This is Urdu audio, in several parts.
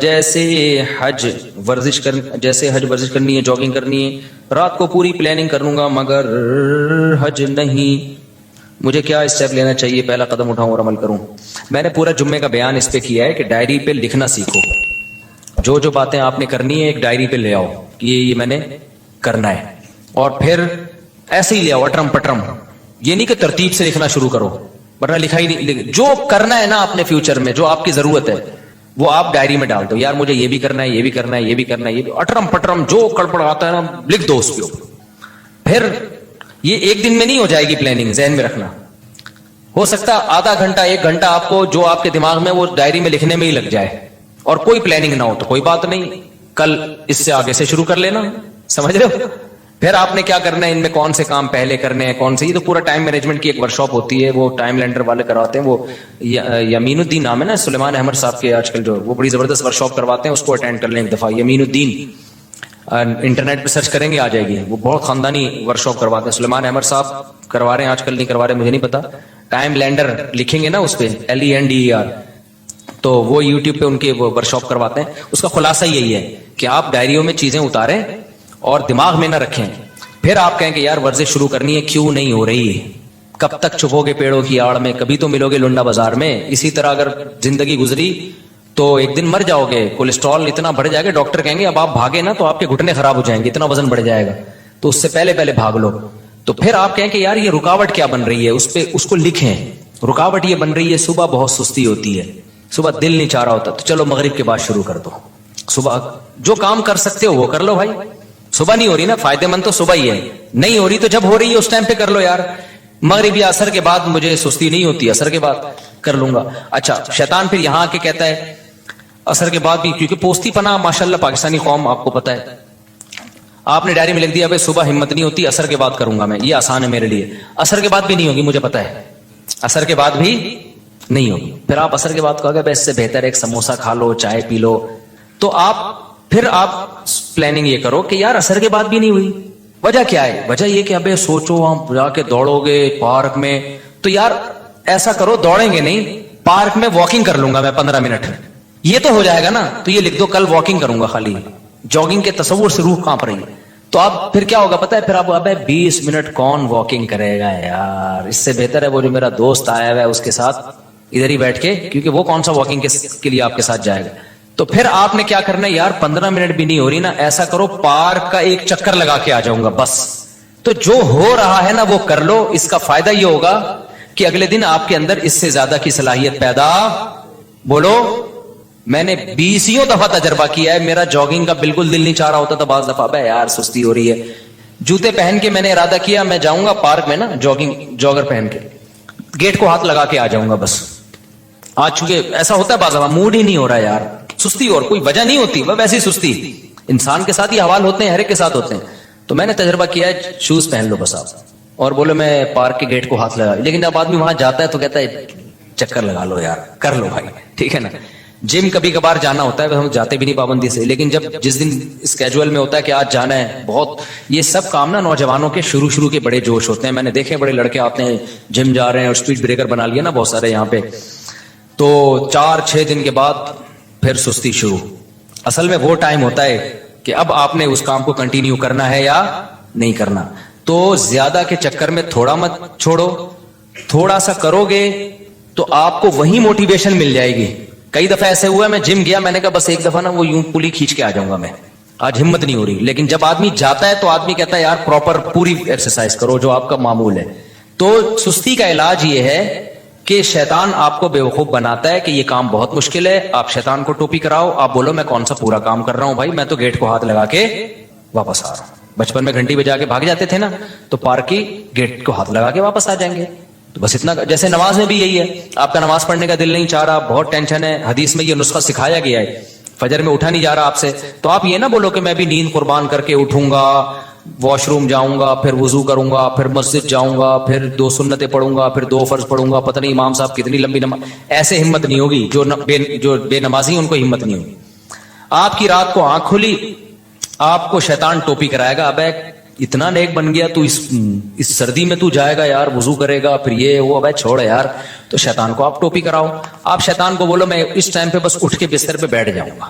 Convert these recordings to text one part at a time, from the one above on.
جیسے حج ورزش کرنی ہے، جاگنگ کرنی ہے، رات کو پوری پلاننگ کر لوں گا مگر حج نہیں، مجھے کیا اسٹیپ لینا چاہیے؟ پہلا قدم اٹھاؤں اور عمل کروں؟ میں نے پورا جمعے کا بیان اس پہ کیا ہے کہ ڈائری پہ لکھنا سیکھو، جو باتیں آپ نے کرنی ہے ایک ڈائری پہ لے آؤ کہ یہ میں نے کرنا ہے، اور پھر ایسے ہی لے آؤ اٹرم پٹرم، یہ نہیں کہ ترتیب سے لکھنا شروع کرو ورنہ لکھا ہی نہیں۔ جو کرنا ہے نا اپنے فیوچر میں، جو آپ کی ضرورت ہے وہ آپ ڈائری میں ڈال دو، یار مجھے یہ بھی کرنا ہے، یہ بھی کرنا ہے، یہ بھی کرنا ہے، یہ بھی اٹرم پٹرم جو کڑپڑ آتا ہے نا لکھ دو اس پہ۔ پھر یہ ایک دن میں نہیں ہو جائے گی پلاننگ، ذہن میں رکھنا۔ ہو سکتا ہے آدھا گھنٹہ ایک گھنٹہ آپ کو جو آپ کے دماغ میں وہ ڈائری میں لکھنے میں ہی لگ جائے، اور کوئی پلاننگ نہ ہو تو کوئی بات نہیں، کل اس سے آگے سے شروع کر لینا، سمجھ رہے ہو؟ پھر آپ نے کیا کرنا ہے، ان میں کون سے کام پہلے کرنے ہیں، کون سے، یہ تو پورا ٹائم مینجمنٹ کی ایک ورکشاپ ہوتی ہے، وہ ٹائم لینڈر والے کرواتے ہیں، وہ یمین الدین نام ہے نا سلیمان احمد صاحب کے، آج کل جو وہ بڑی زبردست ورکشاپ کرواتے ہیں، اس کو اٹینڈ کر لیں ایک دفعہ، یمین الدین، انٹرنیٹ پہ سرچ کریں گے آ جائے گی، وہ بہت خاندانی ورکشاپ کرواتے ہیں، سلیمان احمد صاحب کروا رہے ہیں، آج کل نہیں کروا رہے مجھے نہیں پتا۔ ٹائم لینڈر لکھیں گے نا اس پہ LENDER، تو وہ یوٹیوب پہ ان کے وہ ورکشاپ کرواتے ہیں۔ اس کا خلاصہ یہی ہے کہ آپ ڈائریوں میں چیزیں اتاریں اور دماغ میں نہ رکھیں، پھر آپ کہیں کہ یار ورزش شروع کرنی ہے، کیوں نہیں ہو رہی؟ کب تک چھپو گے پیڑوں کی آڑ میں؟ کبھی تو ملو گے لنڈا بازار میں۔ اسی طرح اگر زندگی گزری تو ایک دن مر جاؤ گے، کولیسٹرول اتنا بڑھ جائے گا، ڈاکٹر کہیں گے اب آپ بھاگے نا تو آپ کے گھٹنے خراب ہو جائیں گے، اتنا وزن بڑھ جائے گا، تو اس سے پہلے بھاگ لو۔ تو پھر آپ کہیں کہ یار یہ رکاوٹ کیا بن رہی ہے، اس پہ اس کو لکھیں۔ رکاوٹ یہ بن رہی ہے صبح بہت سستی ہوتی ہے، صبح دل نہیں چاہ رہا ہوتا، تو چلو مغرب کے بعد شروع کر دو۔ صبح جو کام کر سکتے ہو وہ کر لو بھائی، صبح نہیں ہو رہی نا، فائدے مند تو صبح ہی ہے، نہیں ہو رہی تو جب ہو رہی ہے اس ٹائم پہ کر لو یار۔ مغرب یا عصر کے بعد مجھے سستی نہیں ہوتی، عصر کے بعد کر لوں گا۔ اچھا شیطان پھر یہاں آ کے کہتا ہے عصر کے بعد بھی، کیونکہ پوستی پناہ ماشاءاللہ پاکستانی قوم آپ کو پتا ہے، آپ نے ڈائری میں لکھ دیا بھائی صبح ہمت نہیں ہوتی، عصر کے بعد کروں گا میں، یہ آسان ہے میرے لیے، عصر کے بعد بھی نہیں ہوگی مجھے پتا ہے، عصر کے بعد بھی نہیں ہوگی، پھر آپ عصر کے بعد کہو گے اس سے بہتر ایک سموسہ کھا لو، چائے پی لو، تو پھر آپ پلاننگ یہ کرو کہ یار عصر کے بعد بھی نہیں ہوئی، وجہ کیا ہے؟ وجہ یہ کہ ابے سوچو ہم جا کے دوڑو گے پارک میں، تو یار ایسا کرو دوڑیں گے نہیں، پارک میں واکنگ کر لوں گا میں 15 منٹ، یہ تو ہو جائے گا نا، تو یہ لکھ دو کل واکنگ کروں گا، خالی جاگنگ کے تصور سے روح کانپ رہی ہے۔ تو اب پھر کیا ہوگا پتا ہے؟ پھر آپ ابے 20 منٹ کون واکنگ کرے گا یار، اس سے بہتر ہے وہ جو میرا دوست آیا ہوا ہے اس کے ساتھ ادھر ہی بیٹھ کے، کیونکہ وہ کون سا واکنگ کے لیے آپ کے ساتھ جائے گا۔ تو پھر آپ نے کیا کرنا ہے یار، 15 منٹ بھی نہیں ہو رہی نا، ایسا کرو پارک کا ایک چکر لگا کے آ جاؤں گا بس۔ تو جو ہو رہا ہے نا وہ کر لو، اس کا فائدہ یہ ہوگا کہ اگلے دن آپ کے اندر اس سے زیادہ کی صلاحیت پیدا، بولو۔ میں نے 20 دفعہ تجربہ کیا ہے، میرا جاگنگ کا بالکل دل نہیں چاہ رہا ہوتا تھا، بعض دفعہ بھائی یار سستی ہو رہی ہے، جوتے پہن کے میں نے ارادہ کیا میں جاؤں گا پارک میں نا، جاگر پہن کے گیٹ کو ہاتھ لگا کے آ جاؤں گا بس۔ آج چونکہ ایسا ہوتا ہے بعض دفعہ موڈ ہی نہیں ہو رہا یار، سستی، اور کوئی وجہ نہیں ہوتی، وہ ویسی سستی، انسان کے ساتھ یہ حوال ہوتے ہیں، ہر ایک کے ساتھ ہوتے ہیں۔ تو میں نے تجربہ کیا ہے شوز پہن لو بس آپ، اور بولو میں پارک کے گیٹ کو ہاتھ لگا، لیکن جب آدمی وہاں جاتا ہے تو کہتا ہے چکر لگا لو یار، کر لو بھائی، ٹھیک ہے نا۔ جم کبھی کبھار جانا ہوتا ہے، ہم جاتے بھی نہیں پابندی سے، لیکن جس دن اسکیجول میں ہوتا ہے کہ آج جانا ہے، بہت یہ سب کام نا نوجوانوں کے شروع کے بڑے جوش ہوتے ہیں، میں نے دیکھے بڑے لڑکے آتے ہیں جم جا رہے ہیں اور اسپیڈ بریکر بنا لیا نا بہت سارے یہاں پہ، تو 4-6 دن کے بعد پھر سستی شروع۔ اصل میں وہ ٹائم ہوتا ہے کہ اب آپ نے اس کام کو کنٹینیو کرنا ہے یا نہیں کرنا، تو زیادہ کے چکر میں تھوڑا مت چھوڑو، تھوڑا سا کرو گے تو آپ کو وہی موٹیویشن مل جائے گی۔ کئی دفعہ ایسے ہوا ہے میں جم گیا، میں نے کہا بس ایک دفعہ نا وہ یوں پولی کھینچ کے آ جاؤں گا میں، آج ہمت نہیں ہو رہی، لیکن جب آدمی جاتا ہے تو آدمی کہتا ہے یار پراپر پوری ایکسرسائز کرو جو آپ کا معمول ہے۔ تو سستی کا علاج یہ ہے کہ شیطان آپ کو بیوقوف بناتا ہے کہ یہ کام بہت مشکل ہے، آپ شیطان کو ٹوپی کراؤ، آپ بولو میں کون سا پورا کام کر رہا ہوں بھائی، میں تو گیٹ کو ہاتھ لگا کے واپس آ رہا ہوں۔ بچپن میں گھنٹی بجا کے بھاگ جاتے تھے نا، تو پارک کی گیٹ کو ہاتھ لگا کے واپس آ جائیں گے، تو بس اتنا۔ جیسے نماز میں بھی یہی ہے، آپ کا نماز پڑھنے کا دل نہیں چاہ رہا، بہت ٹینشن ہے، حدیث میں یہ نسخہ سکھایا گیا ہے، فجر میں اٹھا نہیں جا رہا آپ سے، تو آپ یہ نہ بولو کہ میں بھی نیند قربان کر کے اٹھوں گا، واش روم جاؤں گا، پھر وضو کروں گا، پھر مسجد جاؤں گا، پھر 2 سنتیں پڑھوں گا، پھر 2 فرض پڑھوں گا، پتہ نہیں امام صاحب کتنی لمبی نماز، ایسے ہمت نہیں ہوگی، جو بے نمازی ان کو ہمت نہیں ہوگی۔ آپ کی رات کو آنکھ کھلی، آپ کو شیطان ٹوپی کرائے گا، ابے اتنا نیک بن گیا تو اس سردی میں تو جائے گا یار، وضو کرے گا، پھر یہ وہ، ابے چھوڑ یار۔ تو شیطان کو آپ ٹوپی کراؤ، آپ شیطان کو بولو میں اس ٹائم پہ بس اٹھ کے بستر پہ بیٹھ جاؤں گا،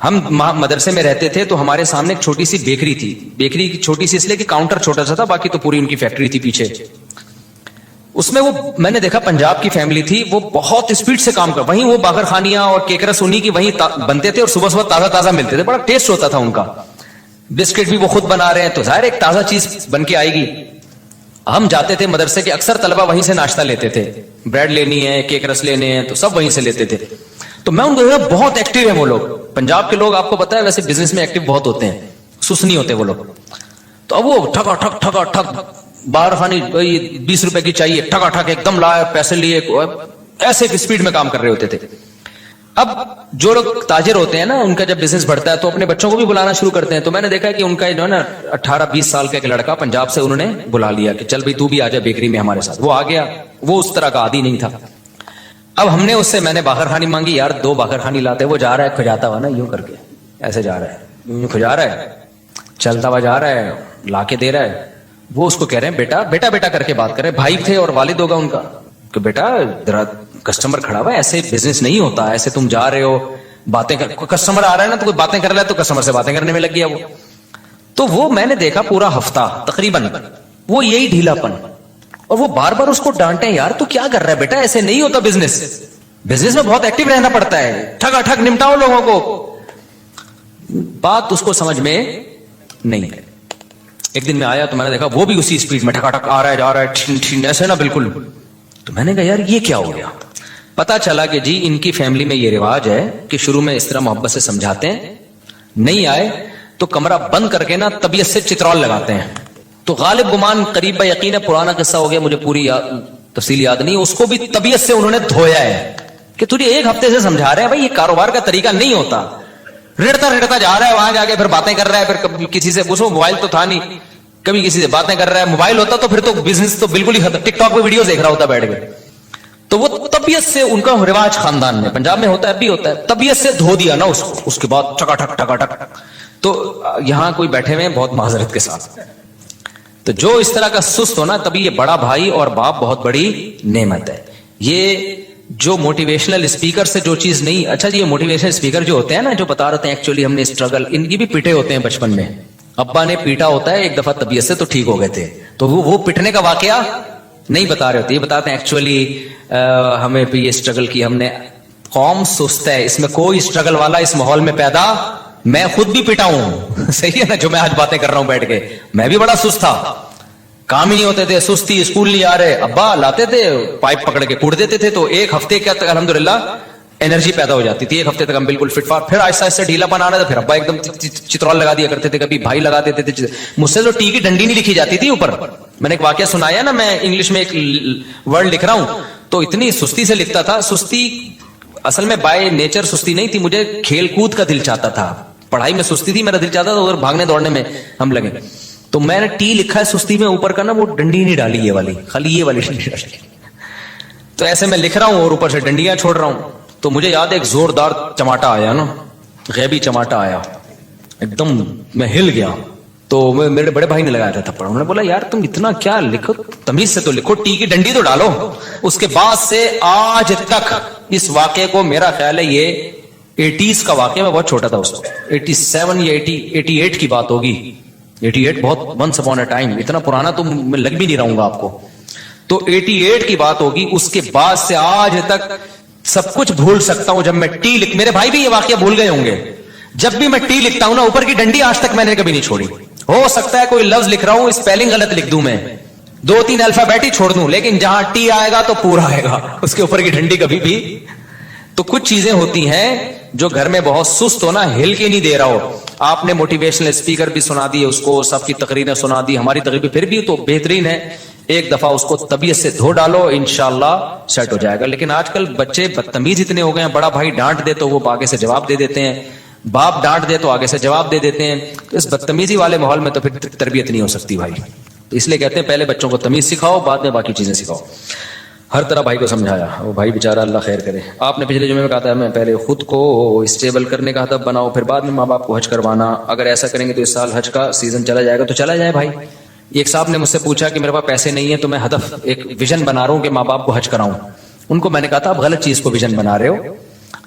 ہم مدرسے میں رہتے تھے تو ہمارے سامنے ایک چھوٹی سی بیکری تھی. بیکری چھوٹی سی اس لیے کہ کاؤنٹر چھوٹا سا تھا, باقی تو پوری ان کی فیکٹری تھی پیچھے. اس میں وہ میں نے دیکھا پنجاب کی فیملی تھی, وہ بہت اسپیڈ سے کام کر, وہیں وہ باغر خانیاں اور کیکرس انہیں کی وہیں بنتے تھے اور صبح صبح تازہ تازہ ملتے تھے, بڑا ٹیسٹ ہوتا تھا ان کا. بسکٹ بھی وہ خود بنا رہے ہیں تو ظاہر ایک تازہ چیز بن کے آئے گی. ہم جاتے تھے مدرسے کے, اکثر طلبہ وہیں سے ناشتہ لیتے تھے, بریڈ لینی ہے, کیک رس لینے ہیں, تو سب وہیں سے لیتے تھے. تو میں ان کو دیکھا بہت ایکٹیو ہیں وہ لوگ. پنجاب کے لوگ آپ کو پتا ہے ویسے بزنس میں ایکٹیو بہت ہوتے ہیں, سست نہیں ہوتے وہ لوگ. تو اب وہ ٹھکا ٹھک ٹھکا ٹھک باہر خانی 20 روپے کی چاہیے, ٹھکا ٹھک ایک دم لائے پیسے لیے, ایسے اسپیڈ میں کام کر رہے ہوتے تھے. اب جو لوگ تاجر ہوتے ہیں نا, ان کا جب بزنس بڑھتا ہے تو اپنے بچوں کو بھی بلانا شروع کرتے ہیں. تو میں نے دیکھا کہ ان کا جو ہے نا 18-20 سال کا ایک لڑکا پنجاب سے انہوں نے بلا لیا کہ چل بھائی تو بھی آ جا بیکری میں ہمارے ساتھ. وہ آ گیا, وہ اس طرح کا عادی نہیں تھا. اب ہم نے اس سے میں نے باغر خانی مانگی, یار 2 باغر خانی لاتے. وہ جا رہا ہے کھجاتا ہوا نا یوں کر کے, ایسے جا رہا ہے, یوں کھجا رہا ہے, چلتا ہوا جا رہا ہے, لا کے دے رہا ہے. وہ اس کو کہہ رہے ہیں بیٹا بیٹا بیٹا کر کے بات کر رہے. بھائی تھے اور والد ہوگا ان کا, کہ بیٹا ذرا کسٹمر کھڑا ہوا ہے, ایسے بزنس نہیں ہوتا, ایسے تم جا رہے ہو باتیں کر, کسٹمر آ رہا ہے نا تو کوئی باتیں کر رہا ہے تو کسٹمر سے باتیں کرنے میں لگ گیا وہ. تو وہ میں نے دیکھا پورا ہفتہ تقریباً وہ یہی ڈھیلا پن, اور وہ بار بار اس کو ڈانٹے, یار تو کیا کر رہا ہے بیٹا, ایسے نہیں ہوتا بزنس, بزنس میں بہت ایکٹیو رہنا پڑتا ہے, ٹھگا ٹھگ نمٹاؤ لوگوں کو. بات اس کو سمجھ میں نہیں ہے. ایک دن میں آیا تو میں نے دیکھا وہ بھی اسی اسپیڈ میں ٹھکا ٹھک آ رہا ہے جا رہا ہے, ٹھن ٹھن ایسے نا بالکل. تو میں نے کہا یار یہ کیا ہو گیا. پتا چلا کہ جی ان کی فیملی میں یہ رواج ہے کہ شروع میں اس طرح محبت سے سمجھاتے ہیں, نہیں آئے تو کمرہ بند کر کے نا طبیعت سے چترول لگاتے ہیں. تو غالب گمان قریب یقین ہے پرانا قصہ ہو گیا, مجھے پوری تفصیل یاد نہیں, اس کو بھی طبیعت سے انہوں نے دھویا ہے کہ تجھے 1 ہفتے سے سمجھا رہے ہیں بھائی یہ کاروبار کا طریقہ نہیں ہوتا. رڑتا رڑتا جا رہا ہے, وہاں جا کے پھر باتیں کر رہا ہے, پھر کبھی کسی سے پوچھو, موبائل تو تھا نہیں, کبھی کسی سے باتیں کر رہا ہے. موبائل ہوتا تو پھر تو بزنس تو بالکل ہی ختم, ٹک ٹاک پہ ویڈیوز دیکھ رہا ہوتا بیٹھ کے. تو وہ طبیعت سے ان کا رواج خاندان میں, پنجاب میں ہوتا ہے, ابھی ہوتا ہے, طبیعت سے دھو دیا نا اس کو, اس کے بعد ٹھکا ٹھک ٹھکا ٹھک. تو یہاں کوئی بیٹھے ہوئے ہیں بہت معذرت کے ساتھ, تو جو اس طرح کا سست ہونا, تبھی یہ بڑا بھائی اور باپ بہت بڑی نعمت ہے. یہ جو موٹیویشنل اسپیکر سے جو چیز نہیں, اچھا جی یہ موٹیویشنل اسپیکر جو ہوتے ہیں نا, جو بتا رہے ہیں ایکچولی ہم نے اسٹرگل, ان کی بھی پیٹے ہوتے ہیں بچپن میں, ابا نے پیٹا ہوتا ہے ایک دفعہ طبیعت سے تو ٹھیک ہو گئے تھے. تو وہ پٹنے کا واقعہ نہیں بتا رہے ہوتے, یہ بتاتے ہیں ایکچولی ہمیں بھی یہ اسٹرگل کی ہم نے, قوم سست ہے, اس میں کوئی اسٹرگل والا اس ماحول میں پیدا, میں خود بھی پٹا ہوں صحیح ہے نا, جو میں آج باتیں کر رہا ہوں بیٹھ کے, میں بھی بڑا سست تھا, کام ہی نہیں ہوتے تھے, سستی, اسکول نہیں آ رہے, ابا لاتے تھے پائپ پکڑ کے کوڑ دیتے تھے, تو 1 ہفتے کا الحمدللہ انرجی پیدا ہو جاتی تھی, 1 ہفتے تک ہم بالکل فٹ فاٹ. پھر آہستہ آہستہ ڈھیلا پن آ رہا تھا, پھر ابا ایک دم چترول لگا دیا کرتے تھے, کبھی بھائی لگا دیتے تھے. مجھ سے تو ٹی کی ڈنڈی نہیں لکھی جاتی تھی اوپر. میں نے ایک واقعہ سنایا نا, میں انگلش میں ایک ورڈ لکھ رہا ہوں تو اتنی سستی سے لکھتا تھا. سستی اصل میں بائی نیچر سستی نہیں تھی, مجھے کھیل کود کا دل چاہتا تھا, پڑھائی میں سستی تھی, میرا دل چاہتا تھا ادھر بھاگنے دوڑنے میں ہم لگے. تو میں نے ٹی لکھا ہے سستی میں, اوپر کا نا وہ ڈنڈی نہیں ڈالی, یہ والی, خالی یہ والی ڈنڈی ڈالی. تو ایسے میں لکھ رہا ہوں اور اوپر سے ڈنڈیاں چھوڑ رہا ہوں. تو مجھے یاد ہے ایک زوردار چماٹا آیا نا, غیبی چماٹا آیا, ایک دم میں ہل گیا. تو میرے بڑے بھائی نے لگایا تھا تھپڑ, انہوں نے بولا یار تم اتنا کیا لکھو, تمیز سے تو لکھو, ٹی کی ڈنڈی تو ڈالو. اس کے بعد سے آج تک اس واقعے کو, میرا خیال ہے یہ 80s کا واقعہ, میں بہت چھوٹا تھا اس وقت, 87 یا 88 کی بات ہوگی, 88 بہت ونس اپون اے ٹائم, اتنا پرانا تو میں لگ بھی نہیں رہوں گا آپ کو. تو 88 کی بات ہوگی. اس کے بعد سے آج تک سب کچھ بھول سکتا ہوں. جب میں ٹی میرے بھائی بھی یہ واقعہ بھول گئے ہوں گے, جب بھی میں ٹی لکھتا ہوں نا, اوپر کی ڈنڈی آج تک میں نے کبھی نہیں چھوڑی. ہو سکتا ہے کوئی لفظ لکھ رہا ہوں, اسپیلنگ غلط لکھ دوں, میں 2-3 الفابیٹ ہی چھوڑ دوں, لیکن جہاں ٹی آئے گا تو پورا آئے گا, اس کے اوپر کی ڈنڈی کبھی بھی. تو کچھ چیزیں ہوتی ہیں جو گھر میں بہت سست ہونا, ہل کے نہیں دے رہا ہو. آپ نے موٹیویشنل اسپیکر بھی سنا دی, اس کو سب کی تقریریں سنا دی, ہماری تقریر پھر بھی تو بہترین ہے. ایک دفعہ اس کو طبیعت سے دھو ڈالو, انشاءاللہ سیٹ ہو جائے گا. لیکن آج کل بچے بدتمیز اتنے ہو گئے ہیں, بڑا بھائی ڈانٹ دے تو وہ آگے سے جواب دے دیتے ہیں, باپ ڈانٹ دے تو آگے سے جواب دے دیتے ہیں. تو اس بدتمیزی والے ماحول میں تو پھر تربیت نہیں ہو سکتی بھائی. تو اس لیے کہتے ہیں پہلے بچوں کو تمیز سکھاؤ, بعد میں باقی چیزیں سکھاؤ. ہر طرح بھائی کو سمجھایا, وہ بھائی بیچارہ اللہ خیر کرے. آپ نے پچھلے جمعے میں کہا تھا میں پہلے خود کو اسٹیبل کرنے کا ہدف بناؤ, پھر بعد میں ماں باپ کو حج کروانا. اگر ایسا کریں گے تو اس سال حج کا سیزن چلا جائے گا, تو چلا جائے بھائی. ایک صاحب نے مجھ سے پوچھا کہ میرے پاس پیسے نہیں ہیں, تو میں ہدف ایک ویژن بنا رہا ہوں کہ ماں باپ کو حج کراؤں. ان کو میں نے کہا تھا آپ غلط چیز کو ویژن بنا رہے ہو.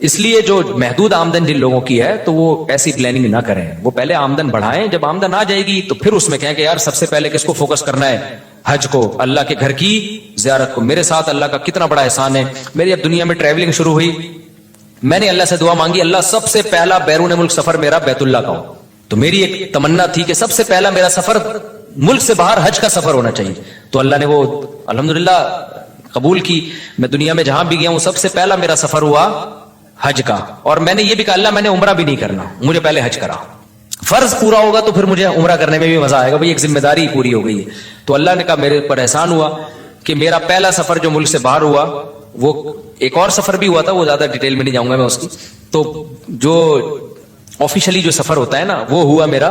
اس لیے جو محدود آمدن جن لوگوں کی ہے تو وہ ایسی پلاننگ نہ کریں, وہ پہلے آمدن بڑھائیں, جب آمدن آ جائے گی تو پھر اس میں کہیں کہ یار سب سے پہلے کس کو فوکس کرنا ہے, حج کو, اللہ کے گھر کی زیارت کو. میرے ساتھ اللہ کا کتنا بڑا احسان ہے, میری اب دنیا میں ٹریولنگ شروع ہوئی, میں نے اللہ سے دعا مانگی اللہ سب سے پہلا بیرون ملک سفر میرا بیت اللہ کا ہو. تو میری ایک تمنا تھی کہ سب سے پہلا میرا سفر ملک سے باہر حج کا سفر ہونا چاہیے, تو اللہ نے وہ الحمدللہ قبول کی. میں دنیا میں جہاں بھی گیا ہوں سب سے پہلا میرا سفر ہوا حج کا, اور میں نے یہ بھی کہا اللہ میں نے عمرہ بھی نہیں کرنا, مجھے پہلے حج کرا, فرض پورا ہوگا تو پھر مجھے عمرہ کرنے میں بھی مزہ آئے گا, بھئی ایک ذمہ داری پوری ہو گئی ہے. تو اللہ نے کہا میرے پر احسان ہوا کہ میرا پہلا سفر جو ملک سے باہر ہوا, وہ ایک اور سفر بھی ہوا تھا, وہ زیادہ ڈیٹیل میں نہیں جاؤں گا میں اس کی, تو جو آفیشلی جو سفر ہوتا ہے نا وہ ہوا میرا,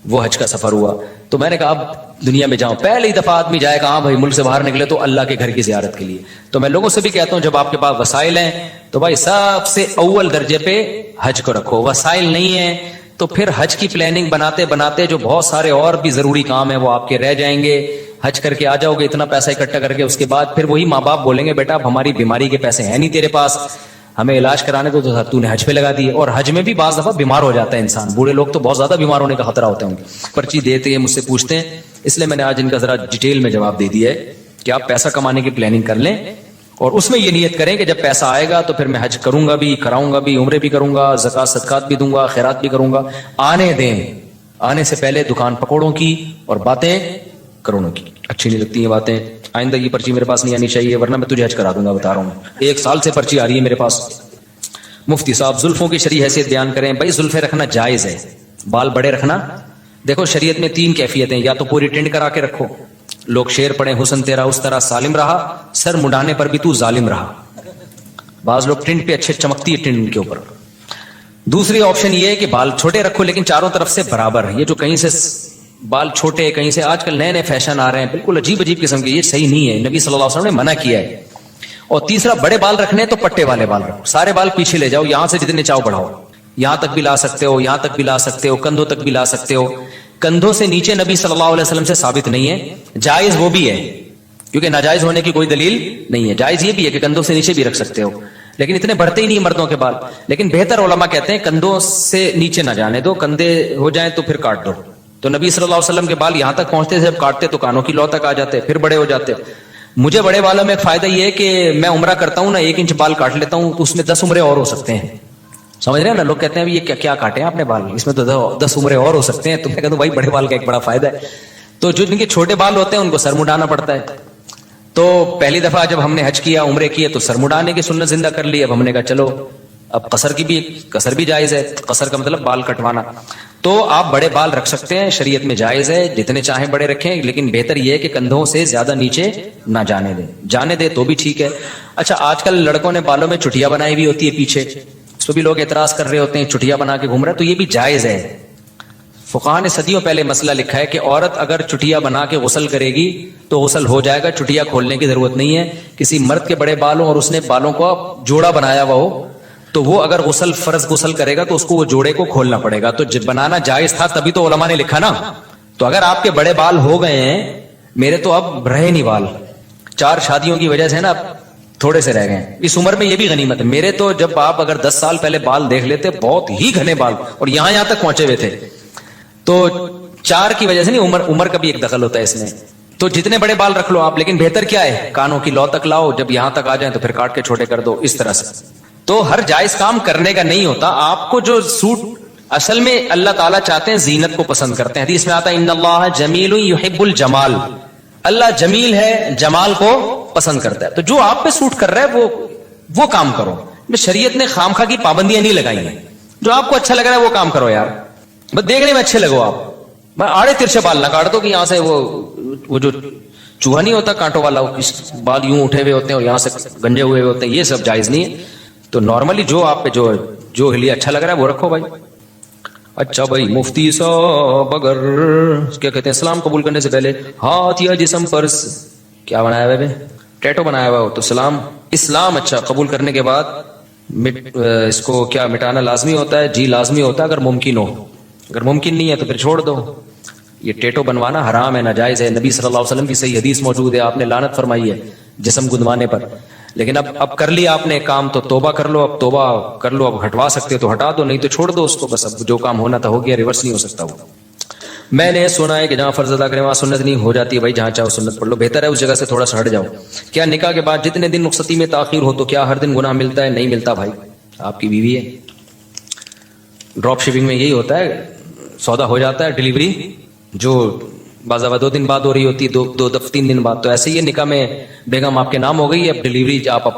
وہ حج کا سفر ہوا. تو میں نے کہا اب دنیا میں جاؤں, پہلی دفعہ آدمی جائے گا ہاں بھائی ملک سے باہر نکلے تو اللہ کے گھر کی زیارت کے لیے. تو میں لوگوں سے بھی کہتا ہوں جب آپ کے پاس وسائل ہیں تو بھائی سب سے اول درجے پہ حج کو رکھو, وسائل نہیں ہیں تو پھر حج کی پلاننگ بناتے بناتے جو بہت سارے اور بھی ضروری کام ہیں وہ آپ کے رہ جائیں گے. حج کر کے آ جاؤ گے اتنا پیسہ اکٹھا کر کے, اس کے بعد پھر وہی ماں باپ بولیں گے بیٹا اب ہماری بیماری کے پیسے ہیں نہیں تیرے پاس, ہمیں علاج کرانے کو تو نے حج پہ لگا دی. اور حج میں بھی بعض دفعہ بیمار ہو جاتا ہے انسان, بوڑھے لوگ تو بہت زیادہ بیمار ہونے کا خطرہ ہوتا ہے, ان کی پرچی دیتے ہیں مجھ سے پوچھتے ہیں, اس لیے میں نے آج ان کا ذرا ڈیٹیل میں جواب دے دیا ہے کہ آپ پیسہ کمانے کی پلاننگ کر لیں اور اس میں یہ نیت کریں کہ جب پیسہ آئے گا تو پھر میں حج کروں گا بھی, کراؤں گا بھی, عمرے بھی کروں گا, زکات صدقات بھی دوں گا, خیرات بھی کروں گا. آنے دیں, آنے سے پہلے دکان پکوڑوں کی اور باتیں کروڑوں کی. اچھی نہیں لگتی ہیں باتیں, آئندہ یہ پرچی میرے پاس نہیں آنی چاہیے ورنہ میں تجھے حج کرا دوں گا, بتا رہا ہوں, 1 سال سے پرچی آ رہی ہے میرے پاس. مفتی صاحب زلفوں کی شرعی حیثیت بیان کریں. بھائی زلفیں رکھنا جائز ہے, بال بڑے رکھنا, دیکھو شریعت میں 3 کیفیتیں, یا تو پوری ٹنڈ کرا کے رکھو, لوگ شعر پڑھیں حسن تیرا اس طرح سالم رہا, سر مڈانے پر بھی تو ظالم رہا. بعض لوگ ٹنڈ پہ اچھے چمکتی ہے ٹنڈ کے اوپر. دوسری آپشن یہ ہے کہ بال چھوٹے رکھو لیکن چاروں طرف سے برابر. یہ جو کہیں سے بال چھوٹے, کہیں سے آج کل نئے نئے فیشن آ رہے ہیں بالکل عجیب عجیب قسم کے, یہ صحیح نہیں ہے, نبی صلی اللہ علیہ وسلم نے منع کیا ہے. اور تیسرا بڑے بال رکھنے تو پٹے والے بال رکھو, سارے بال پیچھے لے جاؤ, یہاں سے جتنے چاہو بڑھاؤ, یہاں تک بھی لا سکتے ہو, یہاں تک بھی لا سکتے ہو, کندھوں تک بھی لا سکتے ہو. کندھوں سے نیچے نبی صلی اللہ علیہ وسلم سے ثابت نہیں ہے, جائز وہ بھی ہے کیونکہ ناجائز ہونے کی کوئی دلیل نہیں ہے. جائز یہ بھی ہے کہ کندھوں سے نیچے بھی رکھ سکتے ہو, لیکن اتنے بڑھتے ہی نہیں مردوں کے بال. لیکن بہتر علماء کہتے ہیں کندھوں سے نیچے نہ جانے دو, کندھے ہو جائیں تو پھر کاٹ دو. تو نبی صلی اللہ علیہ وسلم کے بال یہاں تک پہنچتے تھے, جب کاٹتے تو کانوں کی لو تک آ جاتے, پھر بڑے ہو جاتے. مجھے بڑے بالوں میں ایک فائدہ یہ ہے کہ میں عمرہ کرتا ہوں نا, 1 انچ بال کاٹ لیتا ہوں تو اس میں 10 عمرے اور ہو سکتے ہیں. سمجھ رہے ہیں نا, لوگ کہتے ہیں یہ کیا کاٹے ہیں آپ نے بال, اس میں تو 10 عمرے اور ہو سکتے ہیں. تو میں کہتا ہوں بھائی بڑے بال کا ایک بڑا فائدہ ہے. تو جو جن کے چھوٹے بال ہوتے ہیں ان کو سر مڈانا پڑتا ہے. تو پہلی دفعہ جب ہم نے حج کیا, عمرے کیے, تو سر مڈانے کی سنت زندہ کر لی. اب ہم نے کہا چلو اب قصر بھی جائز ہے. قصر کا مطلب بال کٹوانا. تو آپ بڑے بال رکھ سکتے ہیں, شریعت میں جائز ہے, جتنے چاہیں بڑے رکھیں, لیکن بہتر یہ ہے کہ کندھوں سے زیادہ نیچے نہ جانے دیں. جانے دے تو بھی ٹھیک ہے. اچھا آج کل لڑکوں نے بالوں میں چٹیاں بنائی ہوئی ہوتی ہے پیچھے, اس کو بھی لوگ اعتراض کر رہے ہوتے ہیں چٹیاں بنا کے گھوم رہے ہیں, تو یہ بھی جائز ہے. فقہاء نے صدیوں پہلے مسئلہ لکھا ہے کہ عورت اگر چٹیا بنا کے غسل کرے گی تو غسل ہو جائے گا, چٹیا کھولنے کی ضرورت نہیں ہے. کسی مرد کے بڑے بال ہوں اور اس نے بالوں کو جوڑا بنایا ہوا ہو تو وہ اگر فرض غسل کرے گا تو اس کو وہ جوڑے کو کھولنا پڑے گا. تو بنانا جائز تھا تبھی تو علماء نے لکھا نا. تو اگر آپ کے بڑے بال ہو گئے ہیں, میرے تو اب رہے نہیں بال, 4 شادیوں کی وجہ سے نا تھوڑے سے رہ گئے. اس عمر میں یہ بھی غنیمت ہے. میرے تو جب آپ اگر 10 سال پہلے بال دیکھ لیتے بہت ہی گھنے بال اور یہاں تک پہنچے ہوئے تھے. تو 4 کی وجہ سے نہیں, عمر کا بھی ایک دخل ہوتا ہے اس میں. تو جتنے بڑے بال رکھ لو آپ, لیکن بہتر کیا ہے کانوں کی لو تک لاؤ, جب یہاں تک آ جائیں تو پھر کاٹ کے چھوٹے کر دو, اس طرح سے. تو ہر جائز کام کرنے کا نہیں ہوتا. آپ کو جو سوٹ, اصل میں اللہ تعالیٰ چاہتے ہیں زینت کو پسند کرتے ہیں. حدیث میں آتا ہے ان اللہ جمیل یحب الجمال, اللہ جمیل ہے, جمال کو پسند کرتا ہے. تو جو آپ پہ سوٹ کر رہا ہے وہ کام کرو. شریعت نے خامخواہ کی پابندیاں نہیں لگائی ہیں. جو آپ کو اچھا لگ رہا ہے وہ کام کرو یار, بس دیکھنے میں اچھے لگو آپ. میں آڑے ترچے بال نہ کاٹ دو کہ یہاں سے وہ جو چوہا نہیں ہوتا کانٹوں والا, بال یوں اٹھے ہوئے ہوتے ہیں اور یہاں سے گنجے ہوئے ہوتے ہیں, یہ سب جائز نہیں ہے. تو نارملی جو آپ پہ جو لیے اچھا لگ رہا ہے وہ رکھو بھائی. اچھا بھائی مفتی صاحب اگر کیا کہتے ہیں اسلام قبول کرنے سے پہلے ہاتھ یا جسم پر کیا بنایا ہوا ہے, ٹیٹو بنایا ہوا ہو تو اسلام اچھا قبول کرنے کے بعد اس کو کیا مٹانا لازمی ہوتا ہے؟ جی لازمی ہوتا ہے اگر ممکن ہو. اگر ممکن نہیں ہے تو پھر چھوڑ دو. یہ ٹیٹو بنوانا حرام ہے, ناجائز ہے. نبی صلی اللہ علیہ وسلم کی صحیح حدیث موجود ہے, آپ نے لعنت فرمائی ہے جسم گندوانے پر. لیکن اب کر لیا آپ نے کام تو توبہ کر لو, اب توبہ کر لو, اب ہٹوا سکتے ہو تو ہٹا دو, نہیں تو چھوڑ دو اس کو, بس اب جو کام ہونا تھا ہو گیا, ریورس نہیں ہو سکتا وہ. میں نے سنا ہے کہ جہاں فرض ادا کریں وہاں سنت نہیں ہو جاتی ہے. بھائی جہاں چاہو سنت پڑھ لو, بہتر ہے اس جگہ سے تھوڑا سا ہٹ جاؤ. کیا نکاح کے بعد جتنے دن رخصتی میں تاخیر ہو تو کیا ہر دن گناہ ملتا ہے؟ نہیں ملتا بھائی, آپ کی بیوی ہے. ڈراپ شپنگ میں یہی ہوتا ہے, سودا ہو جاتا ہے, ڈلیوری جو بعض 2 دن بعد ہو رہی ہوتی ہے, 3 دن بعد, تو ایسے ہی نکاح میں بیگم آپ کے نام ہو گئی ہے, اب ڈلیوری آپ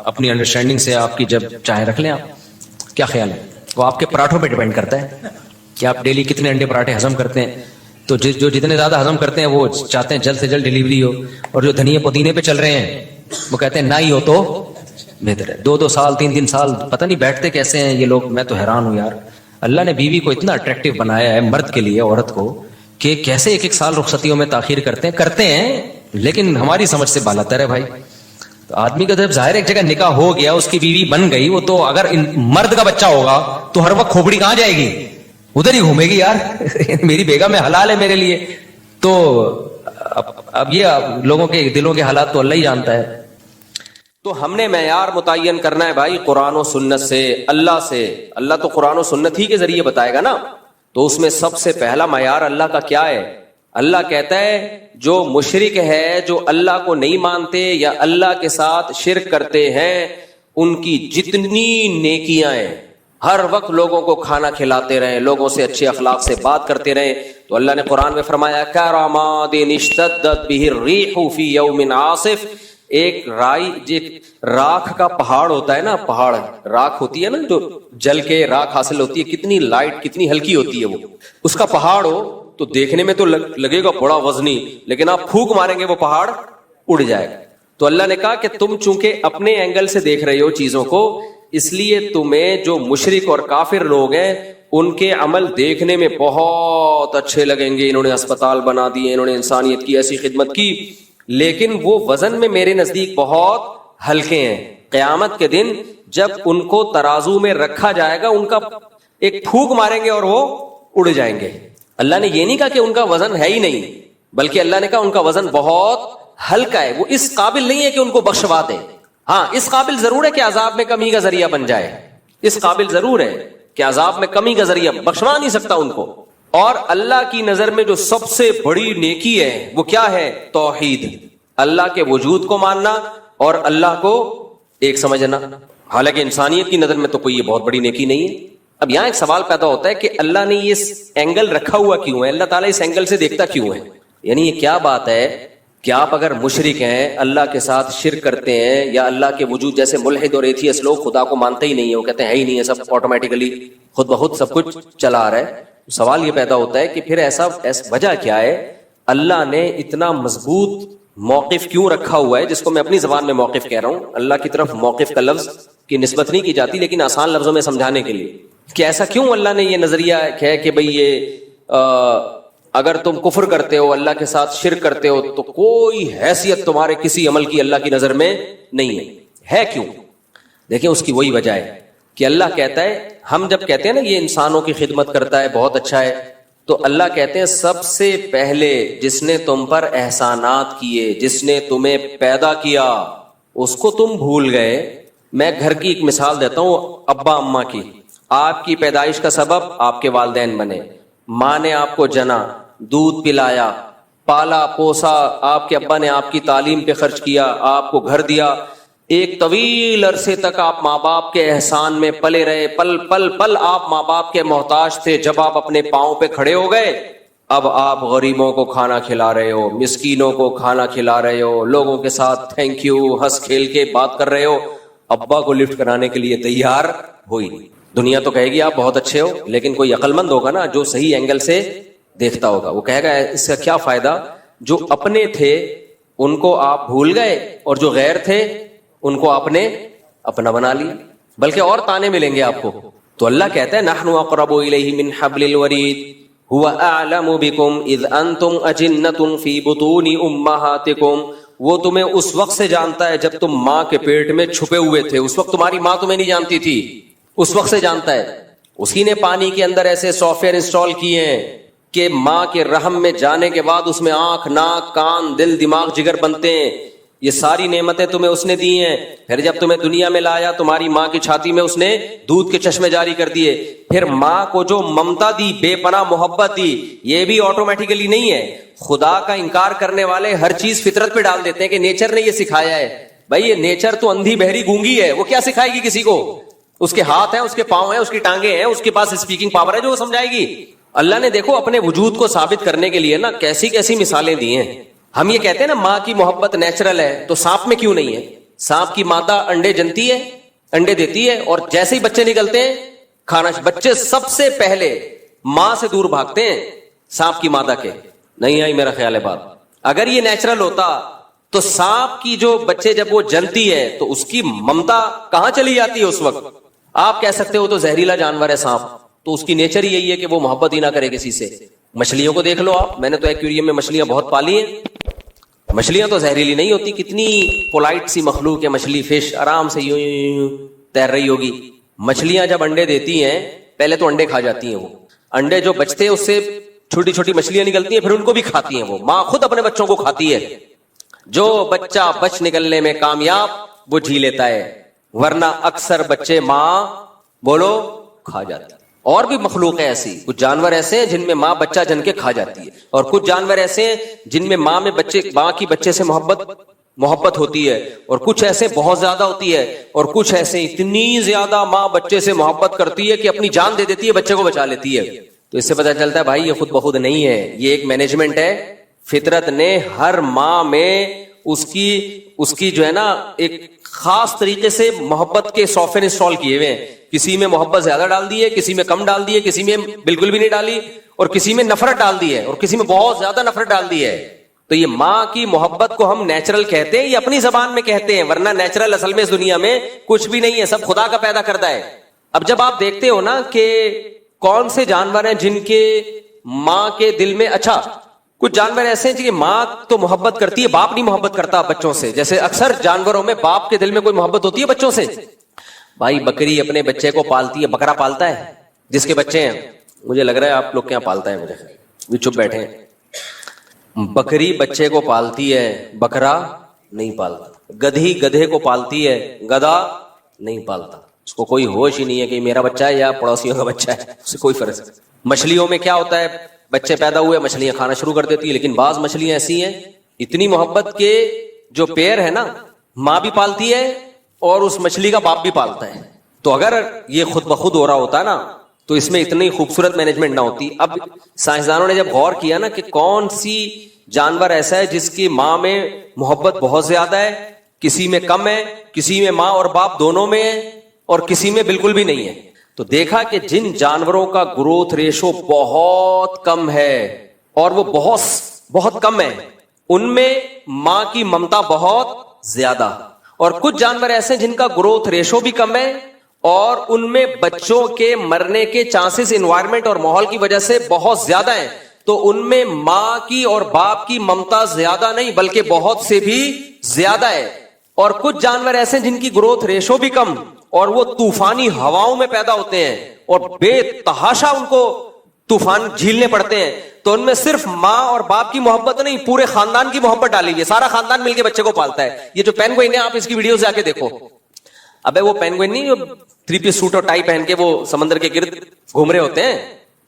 اپنی انڈرسٹینڈنگ سے آپ کی جب چاہیں رکھ لیں آپ. کیا خیال ہے؟ وہ آپ کے پراٹھوں پہ ڈیپینڈ کرتا ہے کہ آپ ڈیلی کتنے انڈے پراٹھے ہضم کرتے ہیں. تو جو جتنے زیادہ ہضم کرتے ہیں وہ چاہتے ہیں جلد سے جلد ڈلیوری ہو, اور جو دھنیے پودینے پہ چل رہے ہیں وہ کہتے ہیں نہ ہی ہو تو بہتر ہے. 2 سال 3 سال پتہ نہیں بیٹھتے کیسے ہیں یہ لوگ. میں تو حیران ہوں یار, اللہ نے بیوی کو اتنا اٹریکٹیو بنایا ہے مرد کے لیے, عورت کو, کہ کیسے 1 سال رخصتیوں میں تاخیر کرتے ہیں لیکن ہماری سمجھ سے بالاتر ہے بھائی. تو آدمی کا جب ظاہر ایک جگہ نکاح ہو گیا, اس کی بیوی بن گئی, وہ تو اگر مرد کا بچہ ہوگا تو ہر وقت کھوپڑی کہاں جائے گی؟ ادھر ہی گھومے گی یار. میری بیگم ہے, حلال ہے میرے لیے. تو اب یہ لوگوں کے دلوں کے حالات تو اللہ ہی جانتا ہے. تو ہم نے معیار متعین کرنا ہے بھائی قرآن و سنت سے, اللہ سے. اللہ تو قرآن و سنت ہی کے ذریعے بتائے گا نا. تو اس میں سب سے پہلا معیار اللہ کا کیا ہے؟ اللہ کہتا ہے جو مشرک ہے, جو اللہ کو نہیں مانتے یا اللہ کے ساتھ شرک کرتے ہیں, ان کی جتنی نیکیاں ہیں, ہر وقت لوگوں کو کھانا کھلاتے رہیں, لوگوں سے اچھے اخلاق سے بات کرتے رہیں. تو اللہ نے قرآن میں فرمایا کراماد اشتدت بہ الریح فی یوم عاصف. ایک راکھ کا پہاڑ ہوتا ہے نا, پہاڑ راکھ ہوتی ہے نا, جو جل کے راکھ حاصل ہوتی ہے, کتنی لائٹ کتنی ہلکی ہوتی ہے وہ. اس کا پہاڑ ہو تو دیکھنے میں تو لگے گا بڑا وزنی, لیکن آپ پھونک ماریں گے وہ پہاڑ اڑ جائے گا. تو اللہ نے کہا کہ تم چونکہ اپنے اینگل سے دیکھ رہے ہو چیزوں کو, اس لیے تمہیں جو مشرک اور کافر لوگ ہیں ان کے عمل دیکھنے میں بہت اچھے لگیں گے. انہوں نے اسپتال بنا دیے, انہوں نے انسانیت کی ایسی خدمت کی, لیکن وہ وزن میں میرے نزدیک بہت ہلکے ہیں. قیامت کے دن جب ان کو ترازو میں رکھا جائے گا, ان کا ایک پھونک ماریں گے اور وہ اڑ جائیں گے. اللہ نے یہ نہیں کہا کہ ان کا وزن ہے ہی نہیں, بلکہ اللہ نے کہا ان کا وزن بہت ہلکا ہے, وہ اس قابل نہیں ہے کہ ان کو بخشوا دے. ہاں اس قابل ضرور ہے کہ عذاب میں کمی کا ذریعہ بن جائے, اس قابل ضرور ہے کہ عذاب میں کمی کا ذریعہ, بخشوا نہیں سکتا ان کو. اور اللہ کی نظر میں جو سب سے بڑی نیکی ہے وہ کیا ہے؟ توحید, اللہ کے وجود کو ماننا اور اللہ کو ایک سمجھنا. حالانکہ انسانیت کی نظر میں تو کوئی یہ بہت بڑی نیکی نہیں ہے. اب یہاں ایک سوال پیدا ہوتا ہے کہ اللہ نے یہ اینگل رکھا ہوا کیوں ہے, اللہ تعالیٰ اس اینگل سے دیکھتا کیوں ہے؟ یعنی یہ کیا بات ہے کہ آپ اگر مشرک ہیں, اللہ کے ساتھ شرک کرتے ہیں, یا اللہ کے وجود, جیسے ملحد اور ایتھیسٹ لوگ خدا کو مانتے ہی نہیں ہیں, وہ کہتے ہیں ہے ہی نہیں ہے, سب آٹومیٹیکلی خود بخود سب کچھ چلا رہا ہے. سوال یہ پیدا ہوتا ہے کہ پھر ایسا وجہ کیا ہے؟ اللہ نے اتنا مضبوط موقف کیوں رکھا ہوا ہے, جس کو میں اپنی زبان میں موقف کہہ رہا ہوں. اللہ کی طرف موقف کا لفظ کی نسبت نہیں کی جاتی, لیکن آسان لفظوں میں سمجھانے کے لیے کہ ایسا کیوں اللہ نے یہ نظریہ ہے کہ بھئی یہ اگر تم کفر کرتے ہو, اللہ کے ساتھ شرک کرتے ہو, تو کوئی حیثیت تمہارے کسی عمل کی اللہ کی نظر میں نہیں ہے. کیوں؟ دیکھیں اس کی وہی وجہ ہے کہ اللہ کہتا ہے, ہم جب کہتے ہیں نا یہ انسانوں کی خدمت کرتا ہے, بہت اچھا ہے, تو اللہ کہتے ہیں سب سے پہلے جس نے تم پر احسانات کیے, جس نے تمہیں پیدا کیا, اس کو تم بھول گئے. میں گھر کی ایک مثال دیتا ہوں, ابا اماں کی. آپ کی پیدائش کا سبب آپ کے والدین بنے, ماں نے آپ کو جنا, دودھ پلایا, پالا پوسا, آپ کے ابا نے آپ کی تعلیم پہ خرچ کیا, آپ کو گھر دیا. ایک طویل عرصے تک آپ ماں باپ کے احسان میں پلے رہے, پل پل پل آپ ماں باپ کے محتاج تھے. جب آپ اپنے پاؤں پہ کھڑے ہو گئے, اب آپ غریبوں کو کھانا کھلا رہے ہو, مسکینوں کو کھانا کھلا رہے ہو, لوگوں کے ساتھ تھینک یو ہنس کھیل کے بات کر رہے ہو. ابا کو لفٹ کرانے کے لیے تیار ہوئی. دنیا تو کہے گی آپ بہت اچھے ہو, لیکن کوئی عقل مند ہوگا نا جو صحیح اینگل سے دیکھتا ہوگا, وہ کہے گا اس کا کیا فائدہ, جو اپنے تھے ان کو آپ بھول گئے, اور جو غیر تھے ان کو آپ نے اپنا بنا لیا. بلکہ اور تانے ملیں گے آپ کو. تو اللہ کہتا ہے نحن اقرب الیہ من حبل الورید هو اعلم بکم اذ انتم اجنۃ فی بطون امہاتکم. وہ تمہیں اس وقت سے جانتا ہے جب تم ماں کے پیٹ میں چھپے ہوئے تھے. اس وقت تمہاری ماں تمہیں نہیں جانتی تھی, اس وقت سے جانتا ہے. اسی نے پانی کے اندر ایسے سافٹ ویئر انسٹال کیے ہیں کہ ماں کے رحم میں جانے کے بعد اس میں آنکھ, ناک, کان, دل, دماغ, جگر بنتے ہیں. یہ ساری نعمتیں تمہیں اس نے دی ہیں. پھر جب تمہیں دنیا میں لایا تمہاری ماں کی چھاتی میں اس نے دودھ کے چشمے جاری کر دیے. پھر ماں کو جو ممتا دی, بے پناہ محبت دی, یہ بھی آٹومیٹیکلی نہیں ہے. خدا کا انکار کرنے والے ہر چیز فطرت پہ ڈال دیتے ہیں کہ نیچر نے یہ سکھایا ہے. بھائی یہ نیچر تو اندھی بہری گونگی ہے, وہ کیا سکھائے گی کسی کو؟ اس کے ہاتھ ہیں, اس کے پاؤں ہیں, اس کی ٹانگیں ہیں, اس کے پاس اسپیکنگ پاور ہے جو وہ سمجھائے گی. اللہ نے دیکھو اپنے وجود کو ثابت کرنے کے لیے نا کیسی کیسی مثالیں دی ہیں. ہم یہ کہتے ہیں نا ماں کی محبت نیچرل ہے, تو سانپ میں کیوں نہیں ہے؟ سانپ کی مادہ انڈے جنتی ہے, انڈے دیتی ہے, اور جیسے ہی بچے نکلتے ہیں کھانا, بچے سب سے پہلے ماں سے دور بھاگتے ہیں سانپ کی مادہ کے. نہیں آئی میرا خیال ہے بات. اگر یہ نیچرل ہوتا تو سانپ کی جو بچے جب وہ جنتی ہے تو اس کی ممتا کہاں چلی جاتی ہے اس وقت؟ آپ کہہ سکتے ہو تو زہریلا جانور ہے سانپ, تو اس کی نیچر ہی یہی ہے کہ وہ محبت ہی نہ کرے کسی سے. مچھلیوں کو دیکھ لو آپ, میں نے تو ایکویریم میں مچھلیاں بہت پالی ہیں. مچھلیاں تو زہریلی نہیں ہوتی, کتنی پولائٹ سی مخلوق ہے مچھلی. فش آرام سے یوں یوں تیر رہی ہوگی. مچھلیاں جب انڈے دیتی ہیں پہلے تو انڈے کھا جاتی ہیں. وہ انڈے جو بچتے ہیں اس سے چھوٹی چھوٹی مچھلیاں نکلتی ہیں, پھر ان کو بھی کھاتی ہیں. وہ ماں خود اپنے بچوں کو کھاتی ہے. جو بچہ بچ نکلنے میں کامیاب وہ جی لیتا ہے, ورنہ اکثر بچے ماں بولو کھا جاتے ہیں. اور بھی مخلوق ہے ایسی, کچھ جانور ایسے ہیں جن میں ماں بچہ جن کے کھا جاتی ہے, اور کچھ جانور ایسے ہیں جن میں ماں کی بچے سے محبت ہوتی ہے, اور کچھ ایسے بہت زیادہ ہوتی ہے, اور کچھ ایسے اتنی زیادہ ماں بچے سے محبت کرتی ہے کہ اپنی جان دے دیتی ہے, بچے کو بچا لیتی ہے. تو اس سے پتہ چلتا ہے بھائی یہ خود بخود نہیں ہے, یہ ایک مینجمنٹ ہے. فطرت نے ہر ماں میں اس کی جو ہے نا ایک خاص طریقے سے محبت کے سافٹ ویئر انسٹال کیے ہوئے ہیں. کسی میں محبت زیادہ ڈال دی ہے, کسی میں کم ڈال دی ہے, کسی میں بالکل بھی نہیں ڈالی, اور کسی میں نفرت ڈال دی ہے, اور کسی میں بہت زیادہ نفرت ڈال دی ہے. تو یہ ماں کی محبت کو ہم نیچرل کہتے ہیں, یہ اپنی زبان میں کہتے ہیں, ورنہ نیچرل اصل میں اس دنیا میں کچھ بھی نہیں ہے, سب خدا کا پیدا کردہ ہے. اب جب آپ دیکھتے ہو نا کہ کون سے جانور ہیں جن کے ماں کے دل میں, اچھا کچھ جانور ایسے ہیں کہ ماں تو محبت کرتی ہے, باپ نہیں محبت کرتا بچوں سے. جیسے اکثر جانوروں میں باپ کے دل میں کوئی محبت ہوتی ہے بچوں سے. بھائی بکری اپنے بچے کو پالتی ہے, بکرا پالتا ہے جس کے بچے ہیں, مجھے لگ رہا ہے آپ لوگ کیا پالتا ہے, مجھے بھی چپ بیٹھے ہیں. بکری بچے کو پالتی ہے, بکرا نہیں پالتا. گدھی گدھے کو پالتی ہے, گدھا نہیں پالتا. اس کو کوئی ہوش ہی نہیں ہے کہ میرا بچہ ہے یا پڑوسیوں کا بچہ ہے, اس سے کوئی فرق نہیں. مچھلیوں میں کیا ہوتا ہے, بچے پیدا ہوئے مچھلیاں کھانا شروع کر دیتی ہے, لیکن بعض مچھلیاں ایسی ہیں اتنی محبت کے جو پیر ہے نا ماں بھی پالتی ہے اور اس مچھلی کا باپ بھی پالتا ہے. تو اگر یہ خود بخود ہو رہا ہوتا ہے نا تو اس میں اتنی خوبصورت مینجمنٹ نہ ہوتی. اب سائنسدانوں نے جب غور کیا نا کہ کون سی جانور ایسا ہے جس کی ماں میں محبت بہت زیادہ ہے, کسی میں کم ہے, کسی میں ماں اور باپ دونوں میں ہے, اور کسی میں بالکل بھی نہیں ہے, تو دیکھا کہ جن جانوروں کا گروتھ ریشو بہت کم ہے اور وہ بہت کم ہے, ان میں ماں کی ممتا بہت زیادہ. اور کچھ جانور ایسے جن کا گروتھ ریشو بھی کم ہے اور ان میں بچوں کے مرنے کے چانسز انوائرمنٹ اور ماحول کی وجہ سے بہت زیادہ ہیں, تو ان میں ماں کی اور باپ کی ممتا زیادہ نہیں بلکہ بہت سے بھی زیادہ ہے. اور کچھ جانور ایسے جن کی گروتھ ریشو بھی کم اور وہ طوفانی ہواؤں میں پیدا ہوتے ہیں اور بے تحاشا ان کو طوفان جھیلنے پڑتے ہیں, تو ان میں صرف ماں اور باپ کی محبت نہیں پورے خاندان کی محبت ڈالی ہوئی ہے, سارا خاندان مل کے بچے کو پالتا ہے. یہ جو پینگوئن ہے آپ اس کی ویڈیو سے آ کے دیکھو, ابے وہ پینگوئن نہیں جو 3 پیس سوٹ اور ٹائی پہن کے وہ سمندر کے گرد گھوم رہے ہوتے ہیں,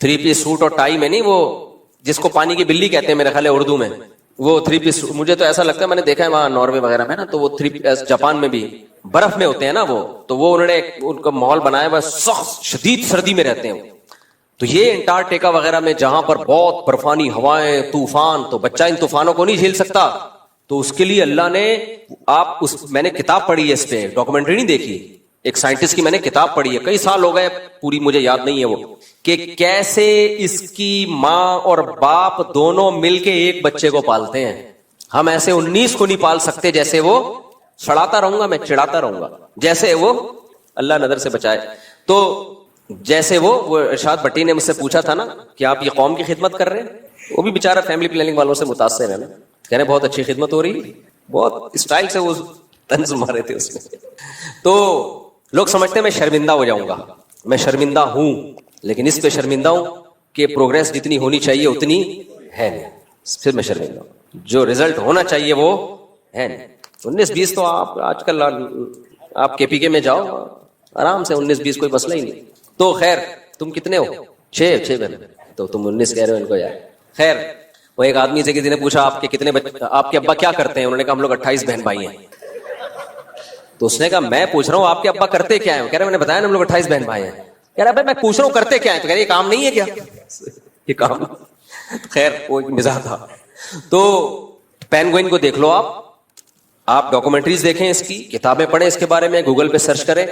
3 پیس سوٹ اور ٹائی میں نہیں, وہ جس کو پانی کی بلی کہتے ہیں میرے خیال ہے اردو میں, وہ 3 پیس, مجھے تو ایسا لگتا ہے میں نے دیکھا ہے وہاں ناروے وغیرہ میں نا, تو وہ 3 پیس جاپان میں بھی برف میں ہوتے ہیں نا وہ, تو وہ انہوں نے ان کا ماحول بنایا ہوا سخت شدید سردی میں رہتے ہیں. تو یہ انٹارکٹیکا وغیرہ میں جہاں پر بہت برفانی ہوائیں طوفان, تو بچہ ان طوفانوں کو نہیں جھیل سکتا, تو اس کے لیے اللہ نے میں نے کتاب پڑھی ہے اس پہ, ڈاکومنٹری نہیں دیکھی, ایک سائنٹسٹ کی میں نے کتاب پڑھی ہے, کئی سال ہو گئے پوری مجھے یاد نہیں ہے وہ, کہ کیسے اس کی ماں اور باپ دونوں مل کے ایک بچے کو پالتے ہیں. ہم ایسے 19 کو نہیں پال سکتے جیسے وہ, سڑاتا رہوں گا میں, چڑھاتا رہوں گا, جیسے وہ اللہ نظر سے بچائے. تو جیسے وہ ارشاد بٹی نے مجھ سے پوچھا تھا نا کہ آپ یہ قوم کی خدمت کر رہے ہیں, وہ بھی بیچارہ فیملی پلاننگ والوں سے متاثر ہے نا, کہہ رہے بہت اچھی خدمت ہو رہی, بہت اسٹائل سے وہ طنز مارے تھے اس میں. تو لوگ سمجھتے ہیں میں شرمندہ ہو جاؤں گا, میں شرمندہ ہوں, لیکن اس پہ شرمندہ ہوں کہ پروگریس جتنی ہونی چاہیے اتنی ہے نہیں, پھر میں شرمندہ ہوں. جو رزلٹ ہونا چاہیے وہ ہے نہیں. 19-20 تو آپ آج کل آپ کے پی کے میں جاؤ آرام سے 19-20 کوئی مسئلہ ہی نہیں. تو خیر تم کتنے ہو؟ 6 بہن. تو تم 19 کہہ رہے ہو ان کو یار. خیر وہ ایک آدمی سے کسی نے پوچھا آپ کے کتنے بچے، آپ کے ابا کیا کرتے ہیں؟ انہوں نے کہا ہم لوگ 28 بہن بھائی ہیں. تو اس نے کہا میں پوچھ رہا ہوں آپ کے ابا کرتے کیا ہیں؟ کہہ رہے میں نے بتایا نا ہم لوگ 28 بہن بھائی ہیں. کہہ رہا بھائی میں پوچھ رہا ہوں کرتے کیا ہیں؟ تو کہہ رہے یہ کام نہیں ہے کیا؟ یہ کام. خیر وہ ایک مزاح تھا. تو پینگوئن کو دیکھ لو آپ ڈاکومنٹریز دیکھیں، اس کی کتابیں پڑھیں، اس کے بارے میں گوگل پہ سرچ کریں،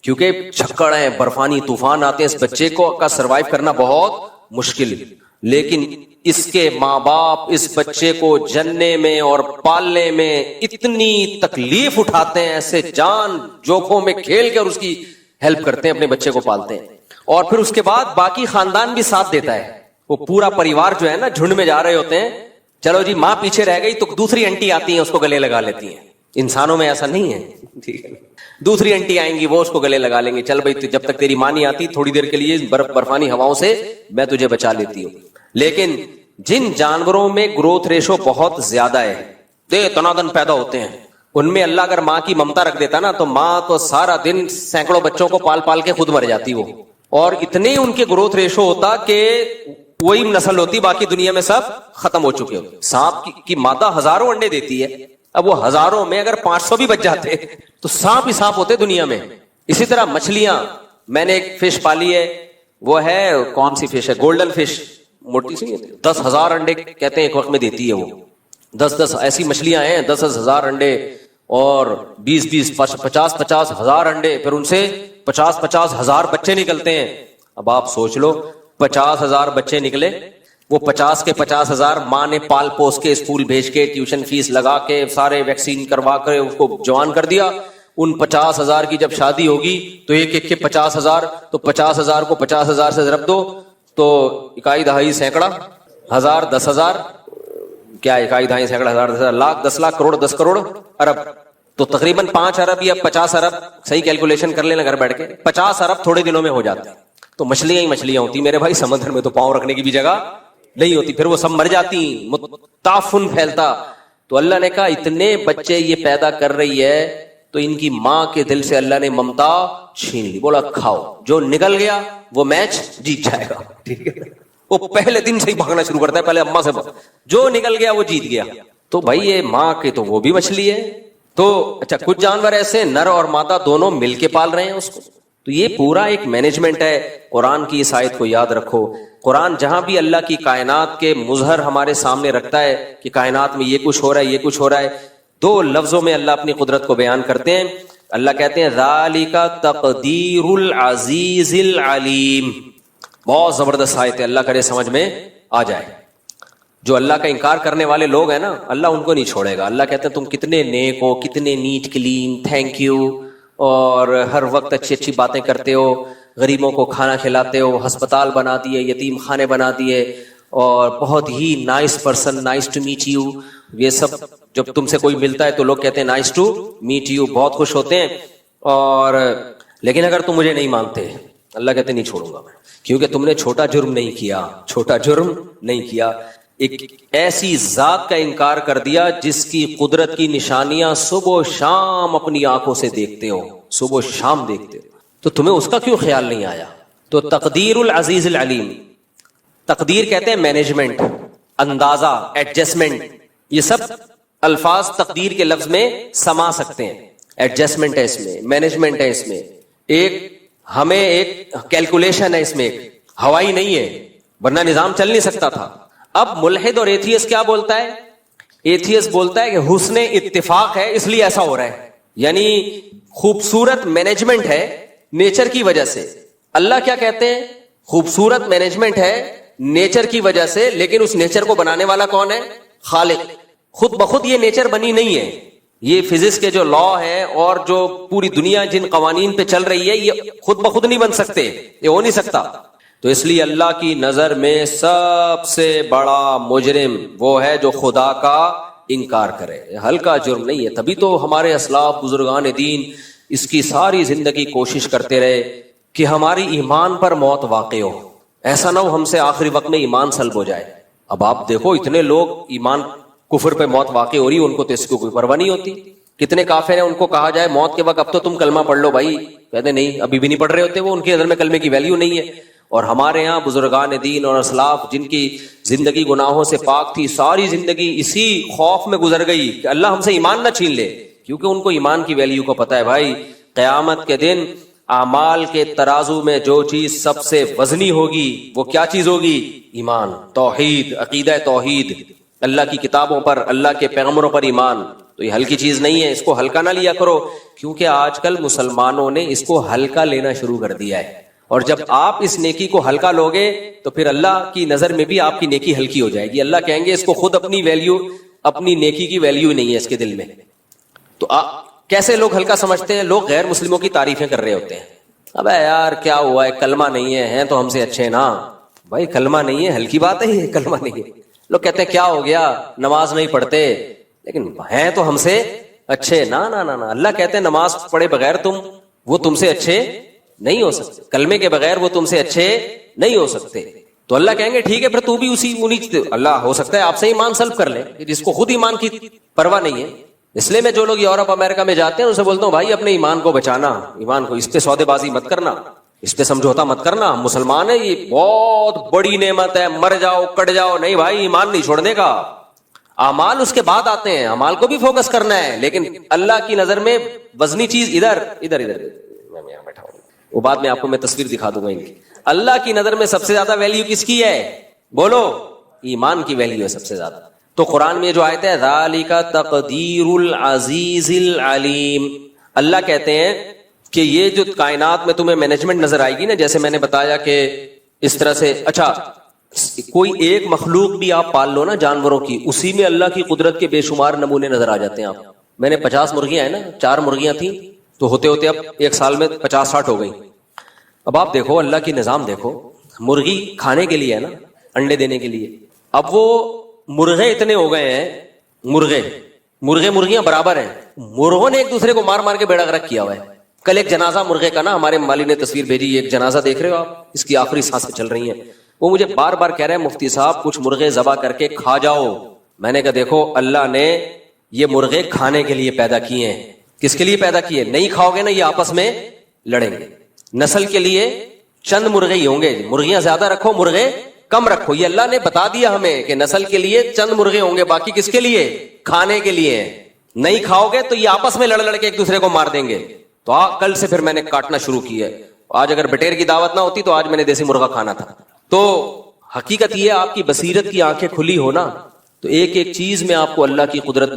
کیونکہ چھکڑ ہیں، برفانی طوفان آتے ہیں، اس بچے کو کا سروائیو کرنا بہت مشکل. لیکن اس کے ماں باپ اس بچے کو جننے میں اور پالنے میں اتنی تکلیف اٹھاتے ہیں، ایسے جان جوکھوں میں کھیل کر اس کی ہیلپ کرتے ہیں، اپنے بچے کو پالتے ہیں. اور پھر اس کے بعد باقی خاندان بھی ساتھ دیتا ہے. وہ پورا پریوار جو ہے نا جھنڈ میں جا رہے ہوتے ہیں، چلو جی ماں پیچھے رہ گئی تو دوسری انٹی آتی ہیں اس کو گلے لگا لیتی ہیں. انسانوں میں ایسا نہیں ہے، ٹھیک ہے. دوسری انٹی آئیں گی وہ اس کو گلے لگا لیں گے، چل بھائی جب تک تیری ماں نہیں آتی تھوڑی دیر کے لیے برفانی ہواؤں سے میں تجھے بچا لیتی ہوں. لیکن جن جانوروں میں گروتھ ریشو بہت زیادہ ہے، تنادن پیدا ہوتے ہیں، ان میں اللہ اگر ماں کی ممتا رکھ دیتا نا تو ماں تو سارا دن سینکڑوں بچوں کو پال پال کے خود مر جاتی وہ. اور اتنے ان کے گروتھ ریشو ہوتا کہ وہی نسل ہوتی، باقی دنیا میں سب ختم ہو چکے ہوتے. سانپ کی مادہ ہزاروں انڈے دیتی ہے، اب وہ ہزاروں میں اگر 500 بھی بچ جاتے تو سانپ ہی سانپ ہوتے دنیا میں. اسی طرح مچھلیاں، میں نے ایک فش پالی ہے، وہ ہے کون سی فش ہے، گولڈن فش، موٹی سی 10,000 انڈے کہتے ہیں ایک وقت میں دیتی ہے. وہ 10 ایسی مچھلیاں ہیں 10,000 انڈے اور 20 50 ہزار انڈے، پھر ان سے 50 ہزار بچے نکلتے ہیں. اب آپ سوچ لو 50,000 بچے نکلے، وہ 50 کے 50,000 ماں نے پال پوس کے اسکول بھیج کے ٹیوشن فیس لگا کے سارے ویکسین کروا کر اس کو جوان کر دیا. ان 50,000 کی جب شادی ہوگی تو ایک کے 50,000، تو 50,000 کو 50,000 سے ضرب دو تو اکائی دہائی سینکڑا ہزار 10,000، کیا اکائی دہائی سینکڑا ہزار 10,000 لاکھ 10 لاکھ کروڑ 10 کروڑ ارب، تو تقریباً 5 ارب یا 50 ارب، صحیح کیلکولیشن کر لینا گھر بیٹھ کے، 50 ارب تھوڑے دنوں میں ہو جاتے ہیں. تو مچھلیاں ہی مچھلیاں ہوتی میرے بھائی، سمندر میں تو پاؤں رکھنے کی بھی جگہ نہیں ہوتی، پھر وہ سب مر جاتی، تعفن پھیلتا. تو اللہ نے کہا اتنے بچے یہ پیدا کر رہی ہے تو ان کی ماں کے دل سے اللہ نے ممتا چھین لی. بولا کھاؤ، جو نکل گیا وہ میچ جیت جائے گا. ٹھیک ہے، وہ پہلے دن سے ہی بھاگنا شروع کرتا ہے، پہلے اماں سے جو نکل گیا وہ جیت گیا. تو بھائی یہ ماں کے تو وہ بھی مچھلی ہے. تو اچھا کچھ جانور ایسے نر اور مادہ دونوں مل کے پال رہے ہیں اس کو. تو یہ پورا ایک مینجمنٹ ہے. قرآن کی اس آیت کو یاد رکھو. قرآن جہاں بھی اللہ کی کائنات کے مظہر ہمارے سامنے رکھتا ہے کہ کائنات میں یہ کچھ ہو رہا ہے، یہ کچھ ہو رہا ہے، 2 لفظوں میں اللہ اپنی قدرت کو بیان کرتے ہیں. اللہ کہتے ہیں ذالک تقدیر العزیز العلیم. بہت زبردست آیت ہے، اللہ کرے سمجھ میں آ جائے. جو اللہ کا انکار کرنے والے لوگ ہیں نا، اللہ ان کو نہیں چھوڑے گا. اللہ کہتے ہیں تم کتنے نیک ہو، کتنے نیٹ کلین، تھینک یو، اور ہر وقت اچھی اچھی باتیں کرتے ہو، غریبوں کو کھانا کھلاتے ہو، ہسپتال بنا دیے، یتیم خانے بنا دیے، اور بہت ہی nice person, nice to meet you. یہ سب جب تم سے کوئی ملتا ہے تو لوگ کہتے ہیں نائس ٹو میٹ یو، بہت خوش ہوتے ہیں. اور لیکن اگر تم مجھے نہیں مانتے، اللہ کہتے نہیں چھوڑوں گا میں، کیونکہ تم نے چھوٹا جرم نہیں کیا، چھوٹا جرم نہیں کیا. ایک ایسی ذات کا انکار کر دیا جس کی قدرت کی نشانیاں صبح و شام اپنی آنکھوں سے دیکھتے ہو، صبح و شام دیکھتے ہو، تو تمہیں اس کا کیوں خیال نہیں آیا؟ تو تقدیر العزیز العلیم. تقدیر کہتے ہیں مینجمنٹ، اندازہ، ایڈجسٹمنٹ. یہ سب الفاظ تقدیر کے لفظ میں سما سکتے ہیں. ایڈجسٹمنٹ ہے اس میں، مینجمنٹ ہے اس میں، ہمیں ایک کیلکولیشن ہے اس میں، ایک ہوائی نہیں ہے ورنہ نظام چل نہیں سکتا تھا. اب ملحد اور ایتھیس کیا بولتا ہے؟ ایتھیس بولتا ہے کہ حسن اتفاق ہے اس لیے ایسا ہو رہا ہے، یعنی خوبصورت مینجمنٹ ہے نیچر کی وجہ سے. اللہ کیا کہتے ہیں؟ خوبصورت مینجمنٹ ہے نیچر کی وجہ سے، لیکن اس نیچر کو بنانے والا کون ہے؟ خالق. خود بخود یہ نیچر بنی نہیں ہے. یہ فزکس کے جو لا ہے اور جو پوری دنیا جن قوانین پہ چل رہی ہے یہ خود بخود نہیں بن سکتے، یہ ہو نہیں سکتا. تو اس لیے اللہ کی نظر میں سب سے بڑا مجرم وہ ہے جو خدا کا انکار کرے. ہلکا جرم نہیں ہے. تبھی تو ہمارے اسلاف بزرگان دین اس کی ساری زندگی کوشش کرتے رہے کہ ہماری ایمان پر موت واقع ہو، ایسا نہ ہو ہم سے آخری وقت میں ایمان سلب ہو جائے. اب آپ دیکھو اتنے لوگ ایمان کفر پہ موت واقع ہو رہی ہے، ان کو تو اس کی کوئی پرواہ نہیں ہوتی. کتنے کافر ہیں ان کو کہا جائے موت کے وقت اب تو تم کلمہ پڑھ لو بھائی، کہتے نہیں ابھی بھی نہیں پڑھ رہے ہوتے، وہ ان کی نظر میں کلمے کی ویلیو نہیں ہے. اور ہمارے یہاں بزرگان دین اور اسلاف جن کی زندگی گناہوں سے پاک تھی، ساری زندگی اسی خوف میں گزر گئی کہ اللہ ہم سے ایمان نہ چھین لے، کیونکہ ان کو ایمان کی ویلیو کو پتہ ہے. بھائی قیامت کے دن اعمال کے ترازو میں جو چیز سب سے وزنی ہوگی وہ کیا چیز ہوگی؟ ایمان، توحید، عقیدہ توحید، اللہ کی کتابوں پر، اللہ کے پیغمبروں پر ایمان. تو یہ ہلکی چیز نہیں ہے، اس کو ہلکا نہ لیا کرو، کیونکہ آج کل مسلمانوں نے اس کو ہلکا لینا شروع کر دیا ہے. اور جب آپ اس نیکی کو ہلکا لوگے تو پھر اللہ کی نظر میں بھی آپ کی نیکی ہلکی ہو جائے گی. اللہ کہیں گے اس کو خود اپنی ویلیو، اپنی نیکی کی ویلیو نہیں ہے اس کے دل میں. تو کیسے لوگ ہلکا سمجھتے ہیں؟ لوگ غیر مسلموں کی تعریفیں کر رہے ہوتے ہیں. ابے یار کیا ہوا ہے، کلمہ نہیں ہے، ہیں تو ہم سے اچھے نا. بھائی کلمہ نہیں ہے، ہلکی بات ہے یہ، کلمہ نہیں ہے. لوگ کہتے ہیں کیا ہو گیا، نماز نہیں پڑھتے، لیکن ہیں تو ہم سے اچھے. نا نا نا نا، اللہ کہتے ہیں نماز پڑھے بغیر وہ تم سے اچھے نہیں ہو سکتے، کلمے کے بغیر وہ تم سے اچھے نہیں ہو سکتے. تو اللہ کہیں گے ٹھیک ہے پھر تو بھی اللہ ہو سکتا ہے آپ سے ایمان سلب کر لے، جس کو خود ایمان کی پرواہ نہیں ہے. اس لیے میں جو لوگ یورپ امریکہ میں جاتے ہیں ان سے بولتا ہوں بھائی اپنے ایمان کو بچانا، ایمان کو، اس پہ سودے بازی مت کرنا، اس پہ سمجھوتا مت کرنا. ہم مسلمان ہیں، یہ بہت بڑی نعمت ہے، مر جاؤ کٹ جاؤ نہیں بھائی، ایمان نہیں چھوڑنے کا. اعمال اس کے بعد آتے ہیں، اعمال کو بھی فوکس کرنا ہے، لیکن اللہ کی نظر میں وزنی چیز ادھر ادھر ادھر. میں یہاں بیٹھا ہوں، وہ بعد میں آپ کو میں تصویر دکھا دوں گا ان کی. اللہ کی نظر میں سب سے زیادہ ویلیو کس کی ہے؟ بولو، ایمان کی ویلیو ہے سب سے زیادہ. تو قرآن میں جو آیت ہے ذالک تقدیر العزیز العلیم، اللہ کہتے ہیں کہ یہ جو کائنات میں تمہیں مینجمنٹ نظر آئے گی نا، جیسے میں نے بتایا کہ اس طرح سے، اچھا کوئی ایک مخلوق بھی آپ پال لو نا جانوروں کی، اسی میں اللہ کی قدرت کے بے شمار نمونے نظر آ جاتے ہیں. آپ میں نے 50 مرغیاں ہیں نا، 4 مرغیاں تھیں تو ہوتے ہوتے اب ایک سال میں 50-60 ہو گئی. اب آپ دیکھو اللہ کی نظام دیکھو، مرغی کھانے کے لیے ہے نا، انڈے دینے کے لیے. اب وہ مرغے اتنے ہو گئے ہیں، مرغیاں برابر ہیں، مرغوں نے ایک دوسرے کو مار مار کے بیڑا غرق کیا ہوا ہے. کل ایک جنازہ مرغے کا نا، ہمارے مالی نے تصویر بھیجی، ایک جنازہ دیکھ رہے ہو آپ، اس کی آخری سانسیں چل رہی ہیں. وہ مجھے بار بار کہہ رہے ہیں مفتی صاحب کچھ مرغے ذبح کر کے کھا جاؤ. میں نے کہا دیکھو اللہ نے یہ مرغے کھانے کے لیے پیدا کیے ہیں. کس کے لیے پیدا کیے؟ نہیں کھاؤ گے نا یہ آپس میں لڑیں گے. نسل کے لیے چند مرغے ہی ہوں گے، مرغیاں زیادہ رکھو مرغے کم رکھو، یہ اللہ نے بتا دیا ہمیں کہ نسل کے لیے چند مرغے ہوں گے، باقی کس کے لیے؟ کھانے کے لیے. نہیں کھاؤ گے تو یہ آپس میں لڑ کے ایک دوسرے کو مار دیں گے. تو کل سے پھر میں نے کاٹنا شروع کیا ہے. آج اگر بٹیر کی دعوت نہ ہوتی تو آج میں نے دیسی مرغا کھانا تھا. تو حقیقت یہ آپ کی بصیرت کی آنکھیں کھلی ہونا تو ایک ایک چیز میں آپ کو اللہ کی قدرت